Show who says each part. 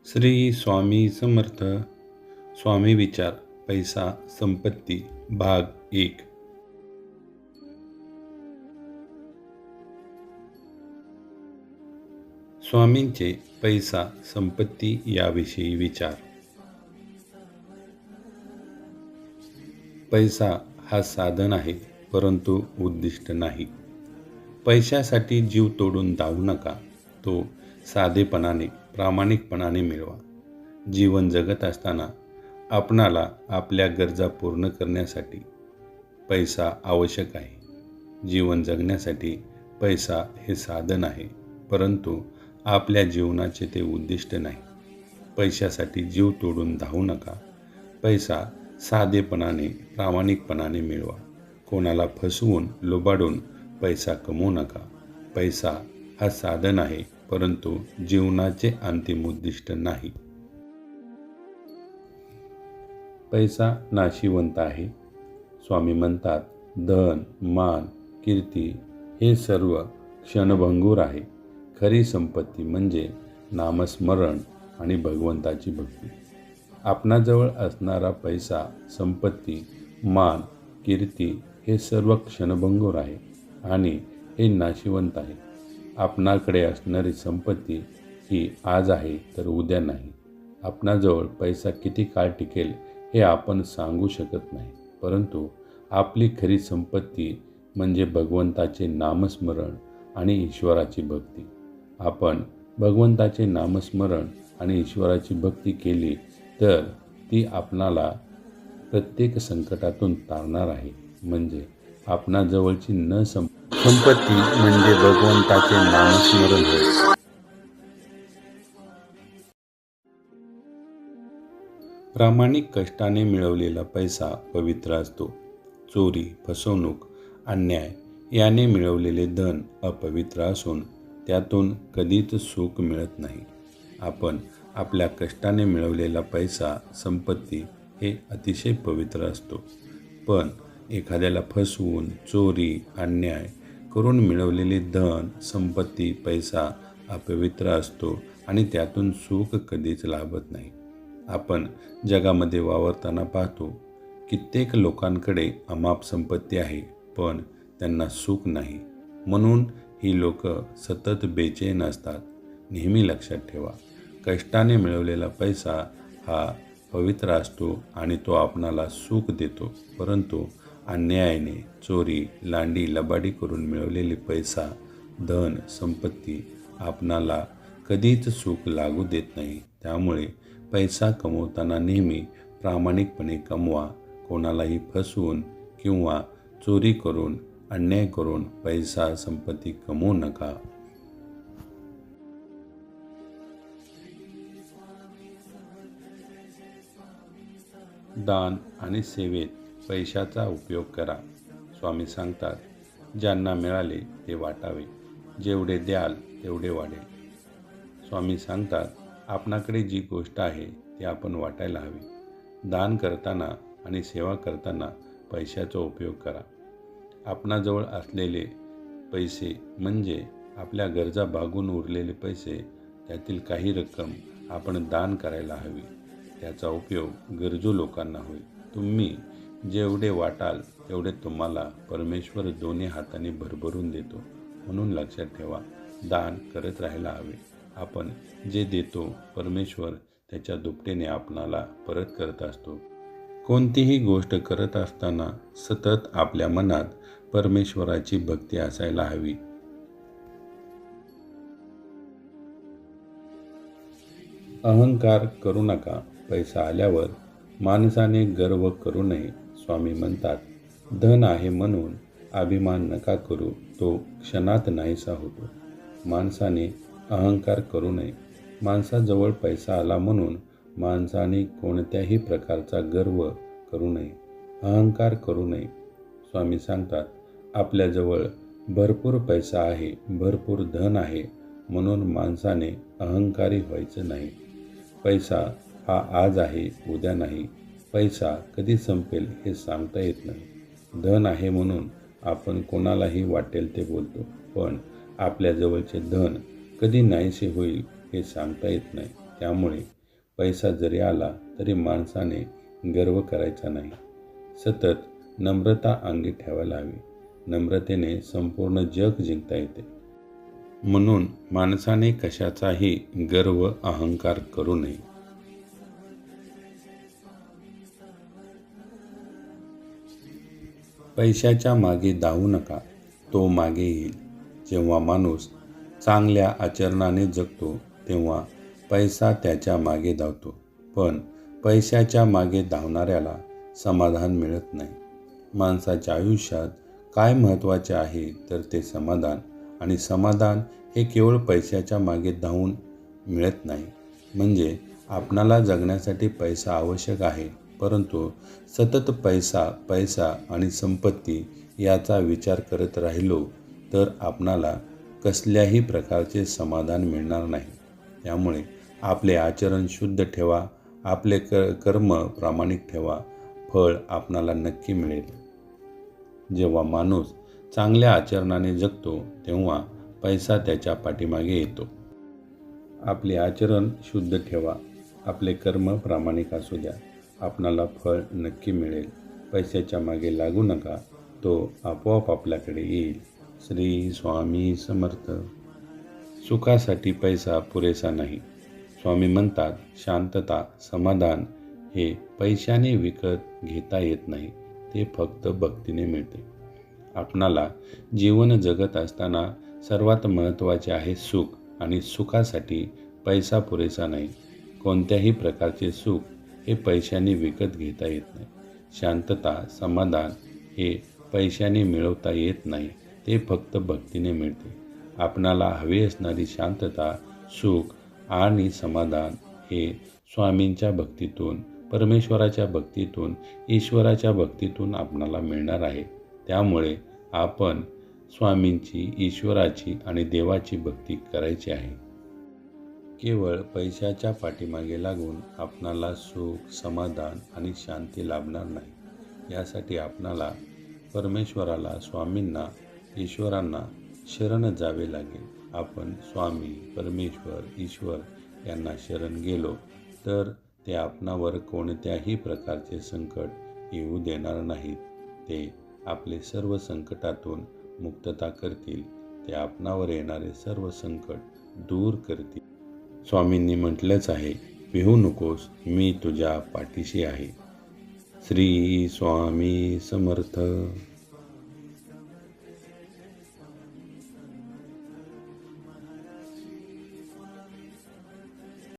Speaker 1: श्री स्वामी समर्थ. स्वामी विचार, पैसा संपत्ती, भाग एक. स्वामींचे पैसा संपत्ती याविषयी विचार. पैसा हा साधन आहे, परंतु उद्दिष्ट नाही. पैशासाठी जीव तोडून धावू नका. तो साधेपणाने, प्रामाणिकपणाने मिळवा. जीवन जगत असताना आपणाला आपल्या गरजा पूर्ण करण्यासाठी पैसा आवश्यक आहे. जीवन जगण्यासाठी पैसा हे साधन आहे, परंतु आपल्या जीवनाचे ते उद्दिष्ट नाही. पैशासाठी जीव तोडून धावू नका. पैसा साधेपणाने, प्रामाणिकपणाने मिळवा. कोणाला फसवून, लुबाडून पैसा कमवू नका. पैसा हा साधन आहे, परंतु जीवनाचे अंतिम उद्दिष्ट नाही. पैसा नाशिवंत आहे. स्वामी म्हणतात, धन, मान, कीर्ती हे सर्व क्षणभंगूर आहे. खरी संपत्ती म्हणजे नामस्मरण आणि भगवंताची भक्ती. आपणाजवळ असणारा पैसा, संपत्ती, मान, कीर्ती हे सर्व क्षणभंगूर आहे आणि हे नाशिवंत आहे. आपणाकडे असणारी संपत्ती ही आज आहे तर उद्या नाही. आपणाजवळ पैसा किती काळ टिकेल हे आपण सांगू शकत नाही, परंतु आपली खरी संपत्ती म्हणजे भगवंताचे नामस्मरण आणि ईश्वराची भक्ती. आपण भगवंताचे नामस्मरण आणि ईश्वराची भक्ती केली तर ती आपणाला प्रत्येक संकटातून तारणार आहे. म्हणजे आपणाजवळची संपत्ती म्हणजे भगवंताचे नामस्मरण होय. प्रामाणिक कष्टाने मिळवलेला पैसा पवित्र असतो. चोरी, फसवणूक, अन्याय याने मिळवलेले धन अपवित्र असून त्यातून कधीच सुख मिळत नाही. आपण आपल्या कष्टाने मिळवलेला पैसा, संपत्ती हे अतिशय पवित्र असतो. पण एखाद्याला फसवून, चोरी, अन्याय करून मिळवलेले धन, संपत्ती, पैसा अपवित्र असतो आणि त्यातून सुख कधीच लाभत नाही. आपण जगामध्ये वावरताना पाहतो, कित्येक लोकांकडे अमाप संपत्ती आहे, पण त्यांना सुख नाही. म्हणून ही लोक सतत बेचैन असतात. नेहमी लक्षात ठेवा, कष्टाने मिळवलेला पैसा हा पवित्र असतो आणि तो आपणाला सुख देतो, परंतु अन्यायाने, चोरी, लांडी, लबाडी करून मिळवलेले पैसा, धन, संपत्ती आपणाला कधीच सुख लागू देत नाही. त्यामुळे पैसा कमवताना नेहमी प्रामाणिकपणे कमवा. कोणालाही फसवून किंवा चोरी करून, अन्याय करून पैसा, संपत्ती कमवू नका. दान आणि सेवेत पैशाचा उपयोग करा. स्वामी सांगतात, ज्यांना मिळाले ते वाटावे. जेवढे द्याल तेवढे वाढेल. स्वामी सांगतात, आपणाकडे जी गोष्ट आहे ती आपण वाटायला हवी. दान करताना आणि सेवा करताना पैशाचा उपयोग करा. आपणाजवळ असलेले पैसे म्हणजे आपल्या गरजा भागून उरलेले पैसे, त्यातील काही रक्कम आपण दान करायला हवी. त्याचा उपयोग गरजू लोकांना होईल. तुम्ही जेवढे वाटाल तेवढे तुम्हाला परमेश्वर दोन्ही हाताने भरभरून देतो. म्हणून लक्षात ठेवा, दान करत राहायला हवे. आपण जे देतो परमेश्वर त्याच्या दुपटीने आपणाला परत करत असतो. कोणतीही गोष्ट करत असताना सतत आपल्या मनात परमेश्वराची भक्ती असायला हवी. अहंकार करू नका. पैसा आल्यावर माणसाने गर्व करू नये. स्वामी म्हणतात, धन आहे म्हणून अभिमान नका करू, तो क्षणात नाहीसा होतो. माणसाने अहंकार करू नये. माणसाजवळ पैसा आला म्हणून माणसाने कोणत्याही प्रकारचा गर्व करू नये, अहंकार करू नये. स्वामी सांगतात, आपल्याजवळ भरपूर पैसा आहे, भरपूर धन आहे म्हणून माणसाने अहंकारी व्हायचं नाही. पैसा हा आज आहे, उद्या नाही. पैसा कधी संपेल हे सांगता येत नाही. धन आहे म्हणून आपण कोणालाही वाटेल ते बोलतो, पण आपल्याजवळचे धन कधी नाहीसे होईल हे सांगता येत नाही. त्यामुळे पैसा जरी आला तरी माणसाने गर्व करायचा नाही. सतत नम्रता अंगी ठेवायला हवी. नम्रतेने संपूर्ण जग जिंकता येते. म्हणून माणसाने कशाचाही गर्व अहंकार करू नये. पैशाच्या मागे धावू नका, तो मागे येईल. जेव्हा माणूस चांगल्या आचरणाने जगतो तेव्हा पैसा त्याच्या मागे धावतो. पण पैशाच्या मागे धावणाऱ्याला समाधान मिळत नाही. माणसाच्या आयुष्यात काय महत्त्वाचे आहे तर ते समाधान, आणि समाधान हे केवळ पैशाच्या मागे धावून मिळत नाही. म्हणजे आपणाला जगण्यासाठी पैसा आवश्यक आहे, परंतु सतत पैसा पैसा आणि संपत्ती याचा विचार करत राहिलो तर आपणाला कसल्याही प्रकारचे समाधान मिळणार नाही. त्यामुळे आपले आचरण शुद्ध ठेवा, आपले कर्म प्रामाणिक ठेवा, फळ आपणाला नक्की मिळेल. जेव्हा माणूस चांगल्या आचरणाने जगतो तेव्हा पैसा त्याच्या पाठीमागे येतो. आपले आचरण शुद्ध ठेवा, आपले कर्म प्रामाणिक असू द्या, आपणाला फळ नक्की मिळेल. पैशाच्या मागे लागू नका, तो आपोआप आपल्याकडे येईल. श्री स्वामी समर्थ. सुखासाठी पैसा पुरेसा नाही. स्वामी म्हणतात, शांतता, समाधान हे पैशाने विकत घेता येत नाही, ते फक्त भक्तीने मिळते. आपणाला जीवन जगत असताना सर्वात महत्त्वाचे आहे सुख, आणि सुखासाठी पैसा पुरेसा नाही. कोणत्याही प्रकारचे सुख हे पैशाने विकत घेता येत नाही. शांतता, समाधान हे पैशाने मिळवता येत नाही, ते फक्त भक्तीने मिळते. आपणाला हवी असणारी शांतता, सुख आणि समाधान हे स्वामींच्या भक्तीतून, परमेश्वराच्या भक्तीतून, ईश्वराच्या भक्तीतून आपणाला मिळणार आहे. त्यामुळे आपण स्वामींची, ईश्वराची आणि देवाची भक्ती करायची आहे. केवळ पैशाच्या पाठीमागे लागून आपणाला सुख, समाधान आणि शांती लाभणार नाही. यासाठी आपणाला परमेश्वराला, स्वामींना, ईश्वरांना शरण जावे लागेल. आपण स्वामी, परमेश्वर, ईश्वर यांना शरण गेलो तर ते आपणावर कोणत्याही प्रकारचे संकट येऊ देणार नाहीत. ते आपले सर्व संकटातून मुक्तता करतील. ते आपणावर येणारे सर्व संकट दूर करतील. स्वामींनी म्हटलंच आहे, भिवू नकोस, मी तुझ्या पाठीशी आहे. श्री स्वामी समर्थ.